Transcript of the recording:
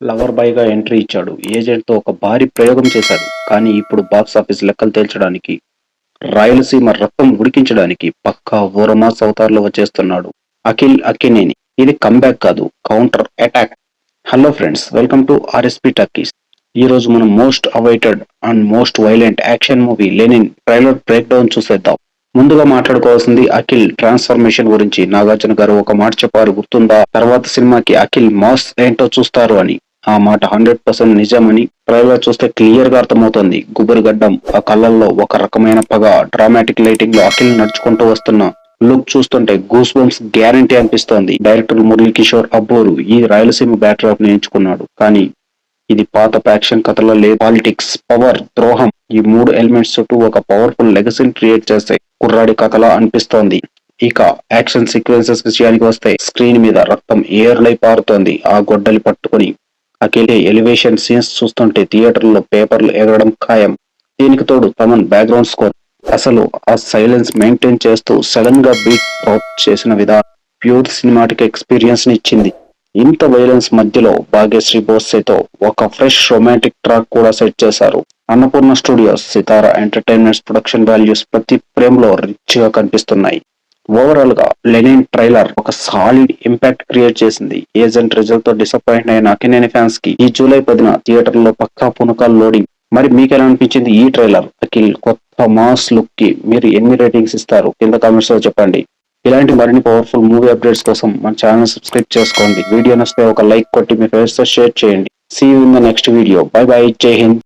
Lover boy గా entry ఇచ్చాడు. Agent తో ఒక భారీ ప్రయోగం చేశాడు. కానీ ఇప్పుడు బాక్స్ ఆఫీస్ లెక్కలు తేల్చడానికి, రాయలసీమ రక్తం ఉడికించడానికి పక్కా ఓరమాస్ అవతార్లో వచ్చేస్తున్నాడు అఖిల్ అక్కినేని. ఇది కంబ్యాక్ కాదు, counter attack. Hello friends, welcome to RSP talkies. ఈ రోజు మనం most awaited and most violent action movie Lenin trailer breakdown చూసేద్దాం. ముందుగా మాట్లాడుకోవాల్సింది అఖిల్ ట్రాన్స్ఫర్మేషన్ గురించి. నాగార్జున గారు ఒక మాట చెప్పారు, గుర్తుందా? తర్వాత సినిమాకి అఖిల్ మాస్ ఏంటో చూస్తారు అని. ఆ మాట 100% నిజమని ట్రైలర్ చూస్తే క్లియర్ గా అర్థమవుతోంది. గుబురు గడ్డం, ఆ కళ్ళల్లో ఒక రకమైన పగ, డ్రామాటిక్ లైటింగ్ లో అఖిల్ నడుచుకుంటూ వస్తున్న లుక్ చూస్తుంటే గూస్ బంప్స్ గ్యారంటీ అనిపిస్తోంది. డైరెక్టర్ మురళీ కిషోర్ అబ్బోరు ఈ రాయలసీమ బ్యాక్డ్రాప్ ని ఎంచుకున్నాడు. కానీ ఇది పాత యాక్షన్ కథలో లేదు. పాలిటిక్స్, పవర్, ద్రోహం, ఈ మూడు ఎలిమెంట్స్ చుట్టూ ఒక పవర్ఫుల్ లెగసీని క్రియేట్ చేస్తాయి. కుర్రాడి కథలా అనిపిస్తోంది. ఇక యాక్షన్ సీక్వెన్సెస్ విషయానికి వస్తే స్క్రీన్ మీద రక్తం ఏర్లై పారుతోంది. ఆ గొడ్డలి పట్టుకుని అఖిలే ఎలివేషన్ సీన్స్ చూస్తుంటే థియేటర్లో పేపర్లు ఎగరడం ఖాయం. దీనికి తోడు తమన్ బ్యాక్గ్రౌండ్ స్కోర్, అసలు ఆ సైలెన్స్ మెయింటైన్ చేస్తూ సడన్ గా బీట్ డ్రాప్ చేసిన విధానం ప్యూర్ సినిమాటిక్ ఎక్స్పీరియన్స్ ని ఇచ్చింది. ఇంత వైలెన్స్ మధ్యలో భాగ్యశ్రీ బోస్సేతో ఒక ఫ్రెష్ రొమాంటిక్ ట్రాక్ కూడా సెట్ చేశారు. అన్నపూర్ణ స్టూడియోస్, సితారా ఎంటర్టైన్మెంట్స్ ప్రొడక్షన్ వాల్యూస్ ప్రతి ఫ్రేమ్ లో రిచ్ గా కనిపిస్తున్నాయి. ఓవరాల్ గా లెనిన్ ట్రైలర్ ఒక సాలిడ్ ఇంపాక్ట్ క్రియేట్ చేసింది. ఏజెంట్ రిజల్ట్ తో డిసప్పాయింట్ అయిన అక్కినేని ఫ్యాన్స్ కి ఈ జూలై 10న థియేటర్లో పక్కా పునకాల్ లోడింగ్. మరి మీకు ఎలా అనిపించింది ఈ ట్రైలర్? అఖిల్ కొత్త మాస్ లుక్ కి మీరు ఎన్ని రేటింగ్స్ ఇస్తారు? కింద కామెంట్స్ లో చెప్పండి. ఇలాంటి మరిన్ని పవర్ఫుల్ మూవీ అప్డేట్స్ కోసం మన ఛానల్ సబ్స్క్రైబ్ చేసుకోండి. వీడియో నచ్చితే ఒక లైక్ కొట్టి మీ ఫ్రెండ్స్ తో షేర్ చేయండి. See you in the next video. Bye bye, జై హింద్.